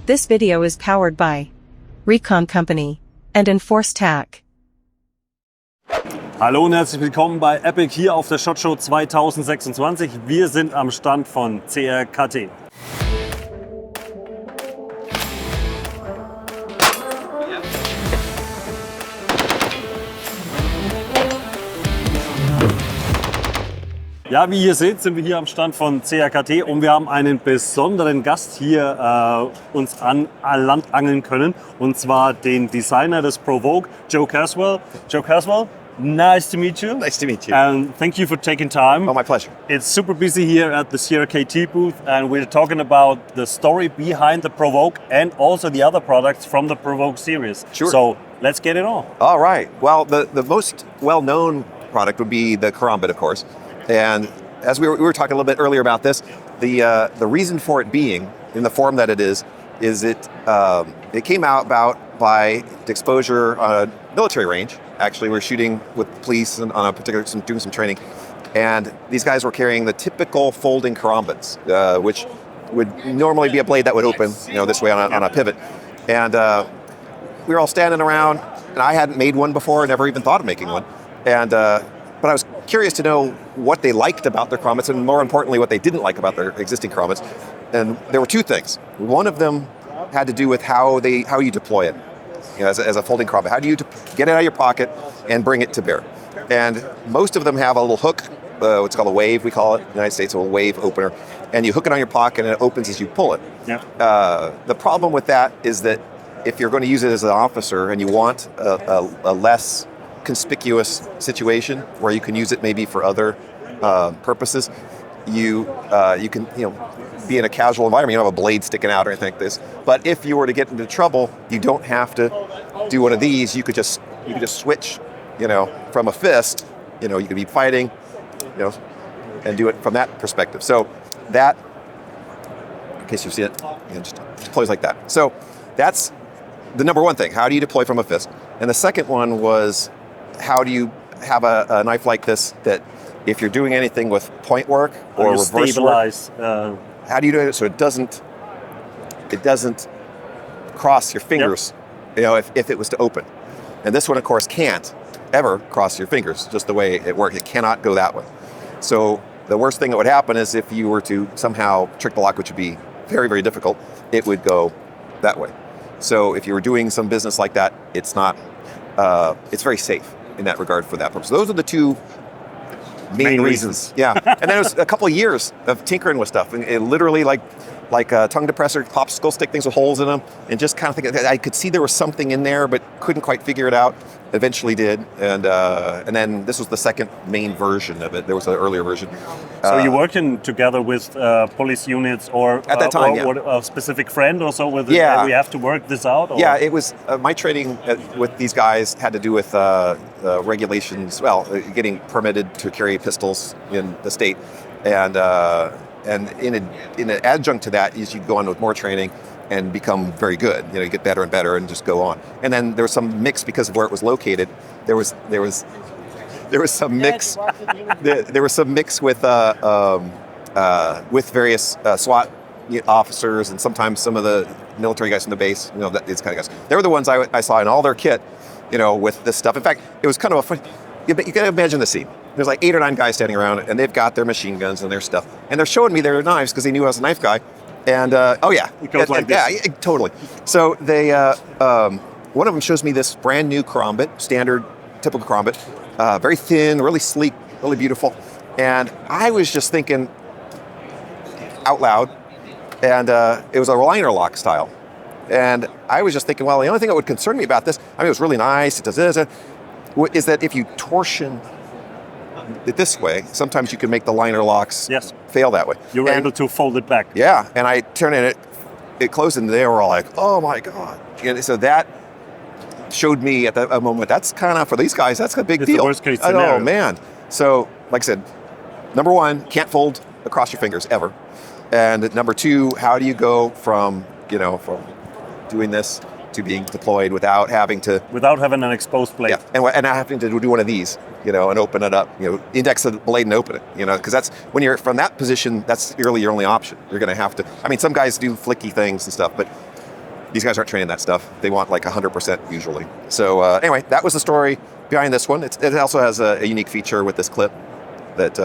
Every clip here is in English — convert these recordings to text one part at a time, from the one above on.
This video is powered by Recon Company and Enforce Tac. Hallo und herzlich willkommen bei ePIG hier auf der Shotshow 2026. Wir sind am Stand von CRKT. Ja, wie ihr seht, sind wir hier am Stand von CRKT und wir haben einen besonderen Gast hier uns an Land angeln können. Und zwar den Designer des Provoke, Joe Caswell. Joe Caswell, nice to meet you. Nice to meet you. And thank you for taking time. Oh, my pleasure. It's super busy here at the CRKT booth and we're talking about the story behind the Provoke and also the other products from the Provoke series. Sure. So let's get it on. All right. Well, the most well-known product would be the karambit, of course. And as we were talking a little bit earlier about this, the reason for it being in the form that it is it came about by the exposure on a military range. Actually, we're shooting with police and on a particular, doing some training, and these guys were carrying the typical folding karambits, which would normally be a blade that would open, this way on a pivot. And we were all standing around, and I hadn't made one before, never even thought of making one, and. But I was curious to know what they liked about their karambits, and more importantly, what they didn't like about their existing karambits. And there were two things. One of them had to do with how you deploy it, as a folding karambit. How do you get it out of your pocket and bring it to bear? And most of them have a little hook, what's called a wave, we call it in the United States, a wave opener, and you hook it on your pocket and it opens as you pull it. Yeah. The problem with that is that if you're going to use it as an officer and you want a less conspicuous situation where you can use it maybe for other purposes, you can be in a casual environment. You don't have a blade sticking out or anything like this. But if you were to get into trouble, you don't have to do one of these. You could just switch, from a fist. You could be fighting, and do it from that perspective. So that, in case you see it, just deploys like that. So that's the number one thing. How do you deploy from a fist? And the second one was, how do you have a knife like this that if you're doing anything with point work or reverse stabilize, work, how do you do it so it doesn't cross your fingers, if it was to open. And this one, of course, can't ever cross your fingers, just the way it works. It cannot go that way. So the worst thing that would happen is if you were to somehow trick the lock, which would be very, very difficult, it would go that way. So if you were doing some business like that, it's not, it's very safe in that regard for that purpose. Those are the two main reasons. Yeah. And then it was a couple of years of tinkering with stuff, and it literally like a tongue depressor, popsicle stick things with holes in them, and just kind of think I could see there was something in there, but couldn't quite figure it out. Eventually did, and then this was the second main version of it. There was an earlier version. So you're working together with police units, or at that time, or a specific friend, or so with yeah. We have to work this out. Or? Yeah, it was my training with these guys had to do with regulations. Well, getting permitted to carry pistols in the state, and in an adjunct to that is you go on with more training and become very good. You get better and better and just go on. And then there was some mix because of where it was located. There was some mix. There was some mix with various SWAT officers and sometimes some of the military guys from the base. These kind of guys. They were the ones I saw in all their kit. With this stuff. In fact, it was kind of a fun. You can imagine the scene. There's like 8 or 9 guys standing around, and they've got their machine guns and their stuff, and they're showing me their knives because they knew I was a knife guy. And oh yeah, it goes like this. Yeah, totally. So they, one of them shows me this brand new karambit, standard, typical karambit, very thin, really sleek, really beautiful. And I was just thinking out loud, and it was a liner lock style. And I was just thinking, well, the only thing that would concern me about this, it was really nice, it does this, is that if you torsion it this way, sometimes you can make the liner locks fail that way. You were able to fold it back. Yeah, and I turned in it closed, and they were all like, "Oh my god!" And so that showed me at a moment that's kind of, for these guys, that's a big deal. The worst case scenario. Oh man! So, like I said, number one, can't fold across your fingers ever, and number two, how do you go from doing this to being deployed without having an exposed blade? Yeah, and not having to do one of these, and open it up, index the blade and open it, because that's when you're from that position, that's really your only option. You're going to have to. Some guys do flicky things and stuff, but these guys aren't training that stuff. They want like 100% usually. So anyway, that was the story behind this one. It also has a unique feature with this clip that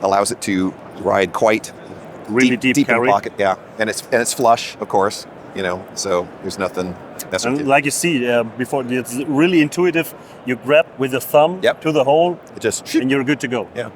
allows it to ride quite Really deep in the carry. pocket. Yeah, and it's flush, of course. So there's nothing. And like you see before, it's really intuitive. You grab with the thumb Yep. to the hole, It just and you're good to go. yeah.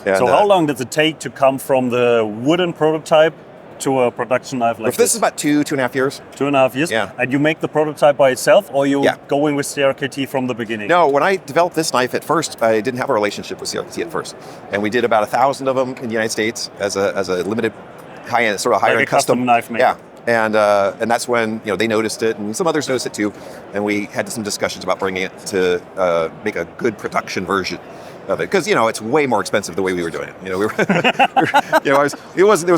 And, So how long does it take to come from the wooden prototype to a production knife like If this is about 2.5 years. 2.5 years? Yeah. And you make the prototype by itself, or you Yeah. go in with CRKT from the beginning? No, when I developed this knife at first, I didn't have a relationship with CRKT at first, and we did about 1,000 of them in the United States as a limited high-end, sort of higher-end Like a custom knife maker. Yeah, and that's when they noticed it, and some others noticed it too, and we had some discussions about bringing it to make a good production version of it, because it's way more expensive the way we were doing it. We were,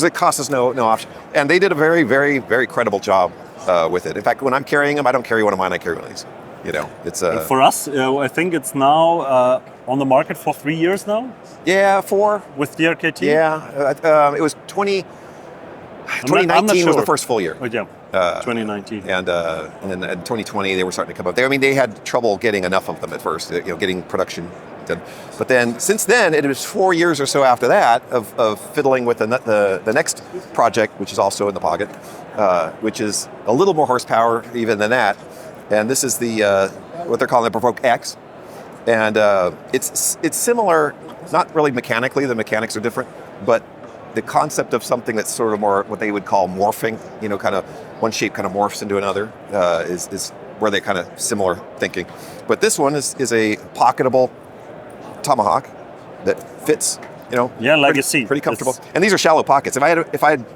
it cost us no option, and they did a very, very, very credible job with it. In fact, when I'm carrying them, I don't carry one of mine; I carry one of these. It's For us, I think it's now on the market for 3 years now 4 with CRKT. Yeah, it was 2019 was the first full year. Oh, yeah, 2019. And then in 2020 they were starting to come up. They had trouble getting enough of them at first, getting production done. But then since then, it was 4 years or so after that of fiddling with the next project, which is also in the pocket, which is a little more horsepower even than that. And this is the what they're calling the Provoke X, and it's similar, not really mechanically. The mechanics are different, but the concept of something that's sort of more what they would call morphing, kind of one shape kind of morphs into another, is where they kind of similar thinking. But this one is a pocketable tomahawk that fits, like you see, pretty comfortable. And these are shallow pockets. If I had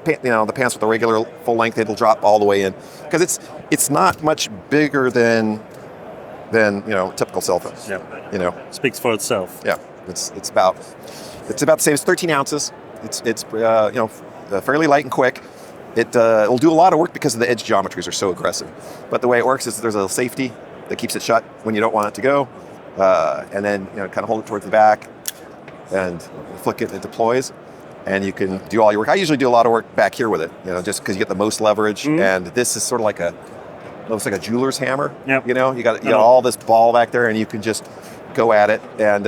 the pants with the regular full length, it'll drop all the way in, because it's not much bigger than typical cell phone. Yeah. Speaks for itself. Yeah, it's about the same. It's 13 ounces. It's fairly light and quick. It'll do a lot of work because of the edge geometries are so aggressive. But the way it works is there's a safety that keeps it shut when you don't want it to go, and then kind of hold it towards the back and flick it, and it deploys, and you can do all your work. I usually do a lot of work back here with it, just because you get the most leverage. And this is sort of like looks like a jeweler's hammer. Yep. You got all this ball back there, and you can just go at it. And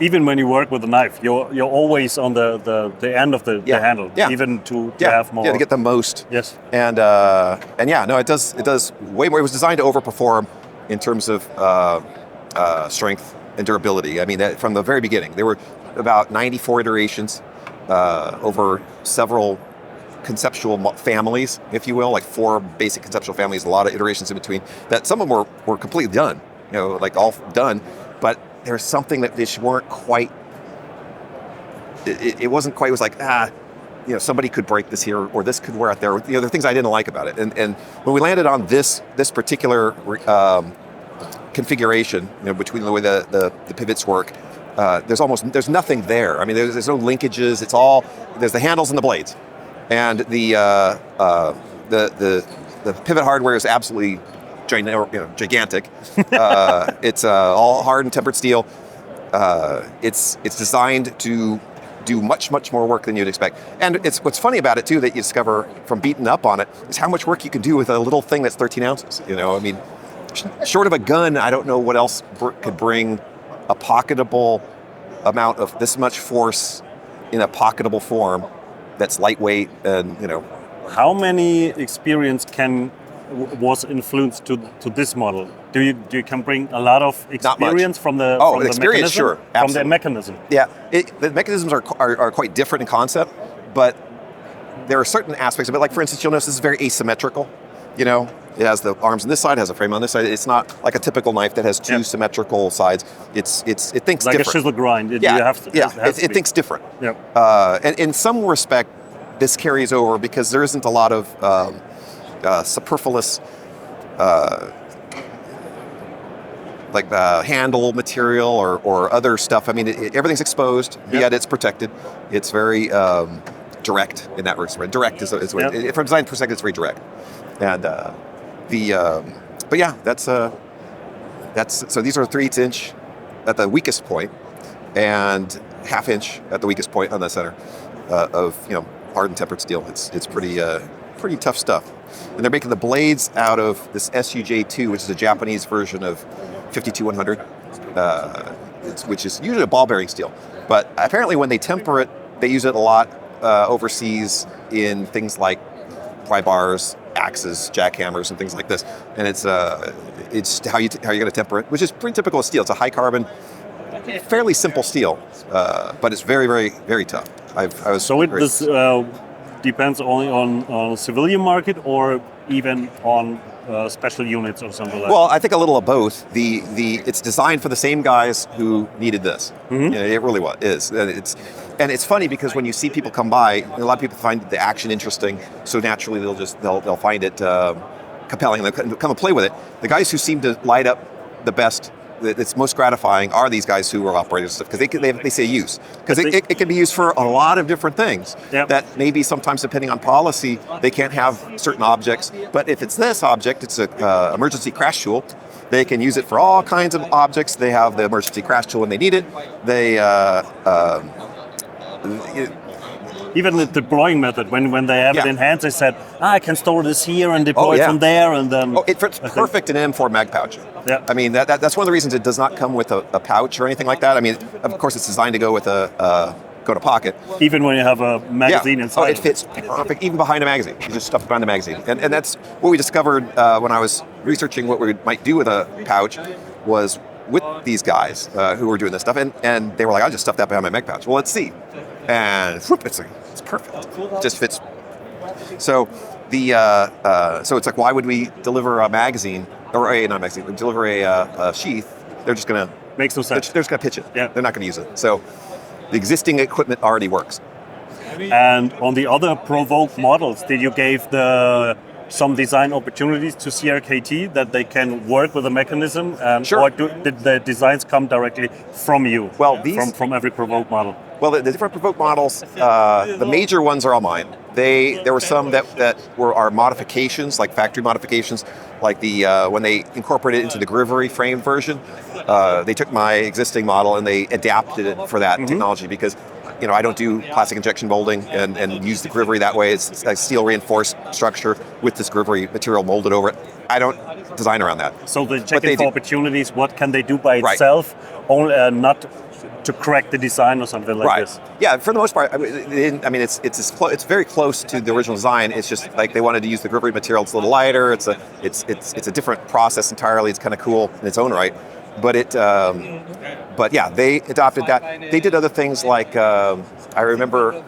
even when you work with a knife, you're always on the end of the handle, even to have more. Yeah, to get the most. Yes. And it does way more. It was designed to overperform in terms of strength and durability. I mean, from the very beginning, there were about 94 iterations over several conceptual families, if you will, like 4 basic conceptual families, a lot of iterations in between, that some of them were completely done, like all done, but there's something that they weren't quite, it wasn't quite, it was like, somebody could break this here, or this could wear out there. There are things I didn't like about it. And when we landed on this particular configuration, between the way the pivots work, there's nothing there. I mean, there's no linkages. It's all, there's the handles and the blades, and the pivot hardware is absolutely gigantic. It's all hard and tempered steel. It's designed to do much more work than you'd expect. And it's what's funny about it too, that you discover from beating up on it, is how much work you can do with a little thing that's 13 ounces. I mean, short of a gun, I don't know what else could bring a pocketable amount of this much force in a pocketable form that's lightweight and How many experience was influenced to this model? Do you can bring a lot of experience from the experience, mechanism? sure, absolutely. From the mechanism? Yeah, the mechanisms are quite different in concept, but there are certain aspects of it. Like, for instance, you'll notice this is very asymmetrical. It has the arms on this side, has a frame on this side. It's not like a typical knife that has 2 symmetrical sides. It thinks like different. A chisel grind. It thinks different. Yeah. And in some respect, this carries over because there isn't a lot of superfluous handle material or other stuff. I mean, everything's exposed, yet it's protected. It's very direct in that respect. Direct is from a design perspective, it's very direct. And but yeah, that's so these are 3/8 inch at the weakest point, and 1/2 inch at the weakest point on the center of hard and tempered steel. It's pretty tough stuff. And they're making the blades out of this SUJ2, which is a Japanese version of 52100, which is usually a ball bearing steel. But apparently when they temper it, they use it a lot overseas in things like pry bars, axes, jackhammers, and things like this. And it's how you're going to temper it, which is pretty typical of steel. It's a high carbon, fairly simple steel, but it's very, very, very tough. This depends only on civilian market or even on special units or something like that? Well, I think a little of both. It's designed for the same guys who needed this. Mm-hmm. It really is. And it's funny because when you see people come by, a lot of people find the action interesting, so naturally they'll find it compelling. They'll come and play with it. The guys who seem to light up the best, that's most gratifying, are these guys who are operating stuff, because they say use, because it can be used for a lot of different things. Yep. That maybe sometimes, depending on policy, they can't have certain objects. But if it's this object, it's an emergency crash tool. They can use it for all kinds of objects. They have the emergency crash tool when they need it. They even the deploying method, when they have it in hand, they said, I can store this here and deploy it from there, and then... it fits perfect in an M4 mag pouch. Yeah. I mean, that's one of the reasons it does not come with a pouch or anything like that. I mean, of course, it's designed to go with go to pocket. Even when you have a magazine inside. It fits perfect, even behind a magazine. You just stuff it behind the magazine. And that's what we discovered when I was researching what we might do with a pouch, was with these guys who were doing this stuff, and they were like, I'll just stuff that behind my mag pouch. Well, let's see. And whoop, it's perfect. It just fits. So so it's like, why would we deliver a magazine, or not a magazine, we deliver a sheath? They're just going to... Makes no sense. They're just going to pitch it. Yeah. They're not going to use it. So the existing equipment already works. And on the other Provoke models, did you give some design opportunities to CRKT that they can work with the mechanism? Sure. Or did the designs come directly from you? Well, from every Provoke model? Well, the different Provoke models, the major ones are all mine. There were some that were our modifications, like factory modifications, like when they incorporated it into the Grivery frame version, they took my existing model and they adapted it for that technology, because I don't do plastic injection molding and use the Grivery that way. It's a steel reinforced structure with this Grivery material molded over it. I don't design around that. So they're checking for opportunities. What can they do by itself, only, not to correct the design or something like this? Yeah, for the most part, it's very close to the original design. It's just like they wanted to use the Grivery material. It's a little lighter. It's a different process entirely. It's kind of cool in its own right. But yeah, they adopted that. They did other things like, I remember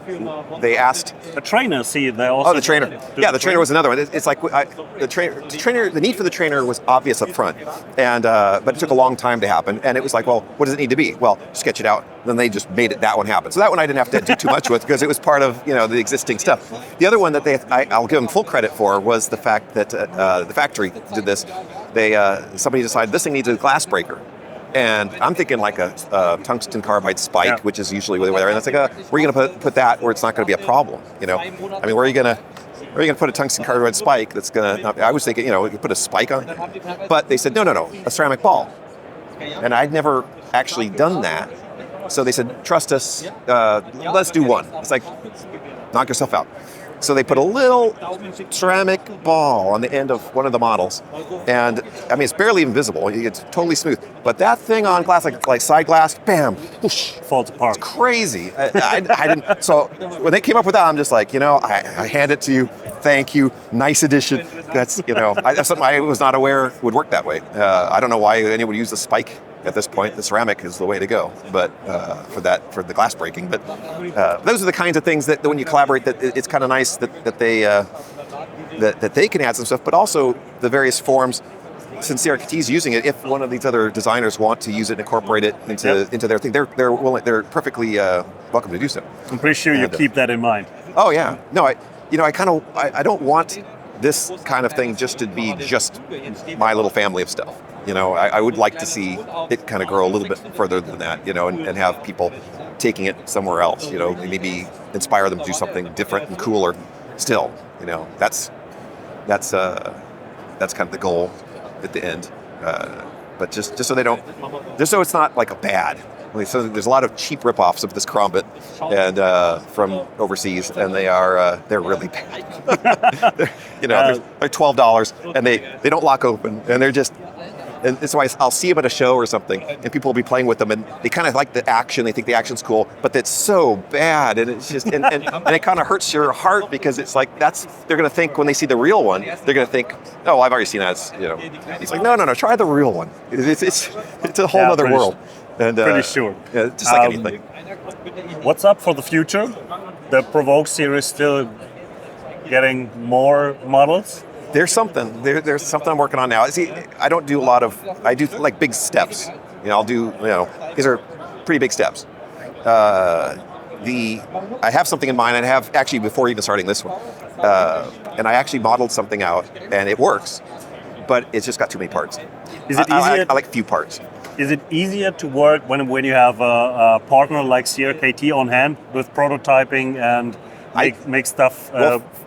they asked... A trainer, they also... Oh, the trainer. Yeah, the trainer was another one. It's like, the need for the trainer was obvious up front, but it took a long time to happen, and it was like, well, what does it need to be? Well, sketch it out. Then they just made that one happen. So that one I didn't have to do too much with, because it was part of the existing stuff. The other one that I'll give them full credit for was the fact that the factory did this. Somebody decided this thing needs a glass breaker. And I'm thinking like a tungsten carbide spike, which is usually where they're. And it's like, where are you going to put that where it's not going to be a problem? I mean, where are you going to put a tungsten carbide spike that's going to? I was thinking, you could put a spike on it, but they said no, a ceramic ball. And I'd never actually done that, so they said, trust us, let's do one. It's like, knock yourself out. So they put a little ceramic ball on the end of one of the models, and I mean, it's barely even visible. It's totally smooth, but that thing on glass, like side glass, bam, whoosh, falls apart. It's crazy. I didn't. So when they came up with that, I'm just like, I hand it to you. Thank you. Nice addition. That's that's something I was not aware would work that way. I don't know why anyone would use a spike. At this point, the ceramic is the way to go, but for the glass breaking. But those are the kinds of things that when you collaborate, that it's kind of nice that they can add some stuff, but also the various forms. Since CRKT is using it, if one of these other designers want to use it and incorporate it into their thing, they're perfectly welcome to do so. I'm pretty sure you keep that in mind. Oh yeah, no, I don't want this kind of thing just to be just my little family of stuff. I would like to see it kind of grow a little bit further than that, and have people taking it somewhere else, maybe inspire them to do something different and cooler still. That's kind of the goal at the end. But just so it's not like a bad, So there's a lot of cheap ripoffs of this Karambit and from overseas, and they're really bad. They're $12, and they don't lock open, and they're just. And that's why I'll see them at a show or something, and people will be playing with them, and they kind of like the action. They think the action's cool, but it's so bad, and it's just and it kind of hurts your heart because it's like they're going to think when they see the real one, they're going to think, oh, I've already seen that. He's like, no, try the real one. It's a whole other world. And pretty sure. Yeah, just like anything. What's up for the future? The Provoke series still getting more models? There's something. There's something I'm working on now. See, I don't do I do like big steps. I'll do, these are pretty big steps. I have something in mind. I have actually before even starting this one. And I actually modeled something out, and it works, but it's just got too many parts. Is it easier? I like few parts. Is it easier to work when you have a partner like CRKT on hand with prototyping and make stuff?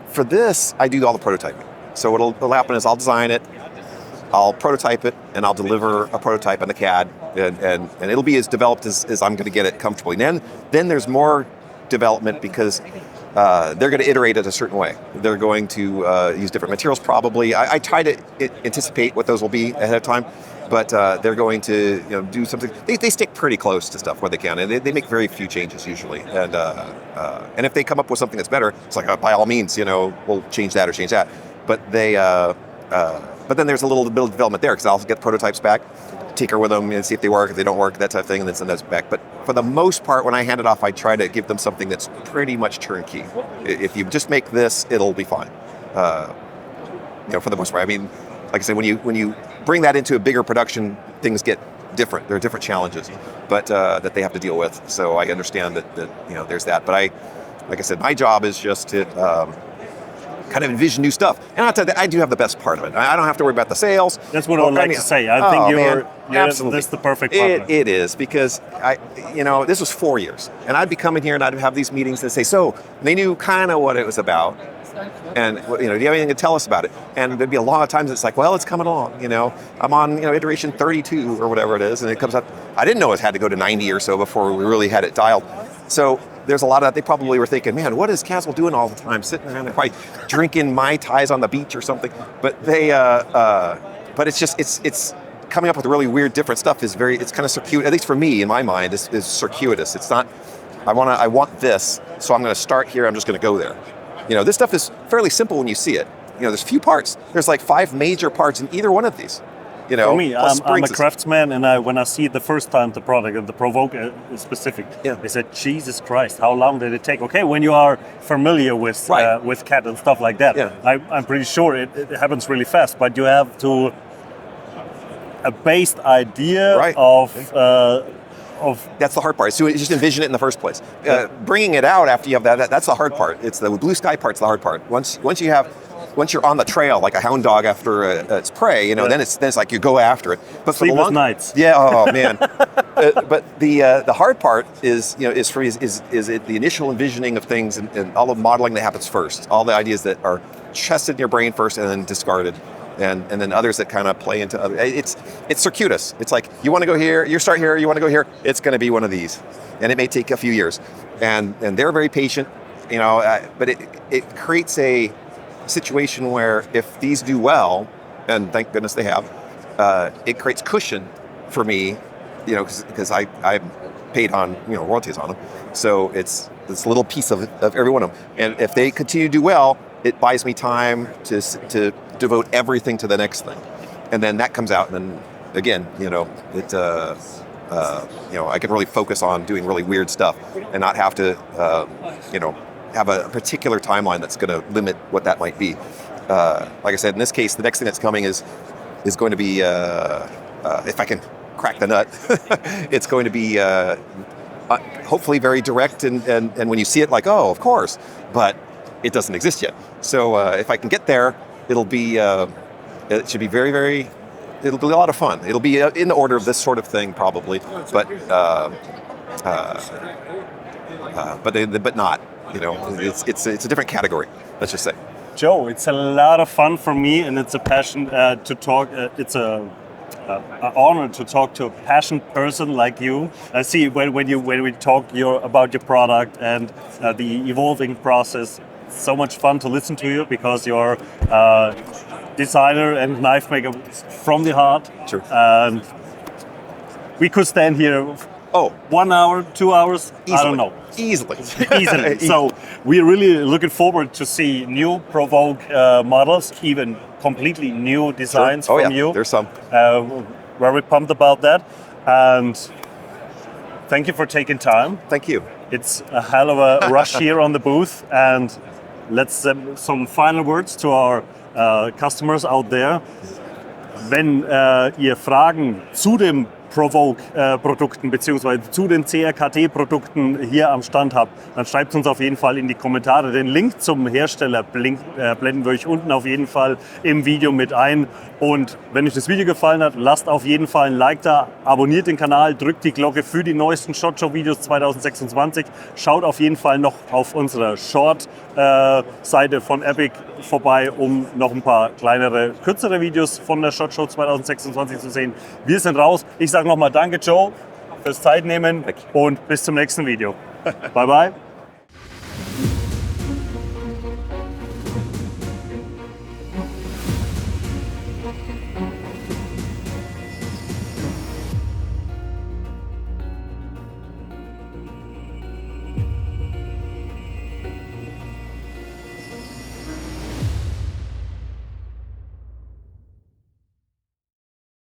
For this, I do all the prototyping. So what'll happen is I'll design it, I'll prototype it, and I'll deliver a prototype on the CAD, and it'll be as developed as I'm going to get it comfortably. And then there's more development because they're going to iterate it a certain way. They're going to use different materials probably. I try to anticipate what those will be ahead of time, but they're going to do something. They stick pretty close to stuff where they can, and they make very few changes usually. And if they come up with something that's better, it's like by all means, we'll change that or change that. But but then there's a little bit of development there because I'll get prototypes back, tinker with them and see if they work, if they don't work, that type of thing, and then send those back. But for the most part, when I hand it off, I try to give them something that's pretty much turnkey. If you just make this, it'll be fine. For the most part. I mean, like I said, when you bring that into a bigger production, things get different. There are different challenges, but that they have to deal with. So I understand that there's that. But like I said, my job is just to kind of envision new stuff. And I'll tell you, I do have the best part of it. I don't have to worry about the sales. That's what I would like to say. I think you're absolutely. That's the perfect partner. It is because this was 4 years, and I'd be coming here and I'd have these meetings and say, so they knew kind of what it was about, and do you have anything to tell us about it? And there'd be a lot of times it's like, well, it's coming along. I'm on iteration 32 or whatever it is, and it comes up. I didn't know it had to go to 90 or so before we really had it dialed. So there's a lot of that. They probably were thinking, man, what is Caswell doing all the time? Sitting around, probably drinking Mai Tais on the beach or something. But but it's coming up with really weird, different stuff. It's kind of circuitous. At least for me, in my mind, is circuitous. It's not. I want this, so I'm going to start here. I'm just going to go there. This stuff is fairly simple when you see it. There's few parts. There's like 5 major parts in either one of these. For me, I'm a craftsman, and when I see it the first time, the product, the Provoke specific, I said, Jesus Christ, how long did it take? Okay, when you are familiar with CAD and stuff like that, I'm pretty sure it happens really fast, but you have to a based idea of that's the hard part. So just envision it in the first place. Bringing it out after you have that's the hard part. It's the blue sky part's the hard part. Once you're on the trail like a hound dog after its prey, then it's like you go after it. But for sleepless nights. Yeah. Oh man. But the hard part is the initial envisioning of things and all the modeling that happens first. All the ideas that are chested in your brain first and then discarded. And then others that kind of play into other. It's circuitous. It's like you want to go here, you start here, you want to go here. It's going to be one of these, and it may take a few years. And they're very patient, but it creates a situation where if these do well, and thank goodness they have, it creates cushion for me, because I paid on royalties on them. So it's this little piece of every one of them. And if they continue to do well, it buys me time to devote everything to the next thing, and then that comes out, and then again, I can really focus on doing really weird stuff and not have to, have a particular timeline that's going to limit what that might be. Like I said, in this case, the next thing that's coming is going to be, if I can crack the nut, it's going to be hopefully very direct, and when you see it, like, oh, of course, but it doesn't exist yet. So if I can get there, it'll be, it should be very, very, it'll be a lot of fun. It'll be in the order of this sort of thing, probably, but not. It's a different category. Let's just say. Joe, it's a lot of fun for me, and it's a passion to talk. It's a honored to talk to a passionate person like you. I see when we talk about your product and the evolving process. So much fun to listen to you because you're designer and knife maker from the heart. Sure. And we could stand here. 1 hour, 2 hours. Easily. I don't know. Easily. Easily. So we're really looking forward to see new Provoke models, even completely new designs Sure. from you. There's some. Very pumped about that. And thank you for taking time. Thank you. It's a hell of a rush here on the booth. And let's some final words to our customers out there. Wenn ihr Fragen zu dem Provoke-Produkten bzw. zu den CRKT-Produkten hier am Stand habt, dann schreibt uns auf jeden Fall in die Kommentare. Den Link zum Hersteller blenden wir euch unten auf jeden Fall im Video mit ein. Und wenn euch das Video gefallen hat, lasst auf jeden Fall ein Like da, abonniert den Kanal, drückt die Glocke für die neuesten Shotshow-Videos 2026. Schaut auf jeden Fall noch auf unserer Short-Seite von ePIG vorbei, um noch ein paar kleinere, kürzere Videos von der Shotshow 2026 zu sehen. Wir sind raus. Ich sage nochmal danke, Joe, fürs Zeitnehmen und bis zum nächsten Video. Bye, bye.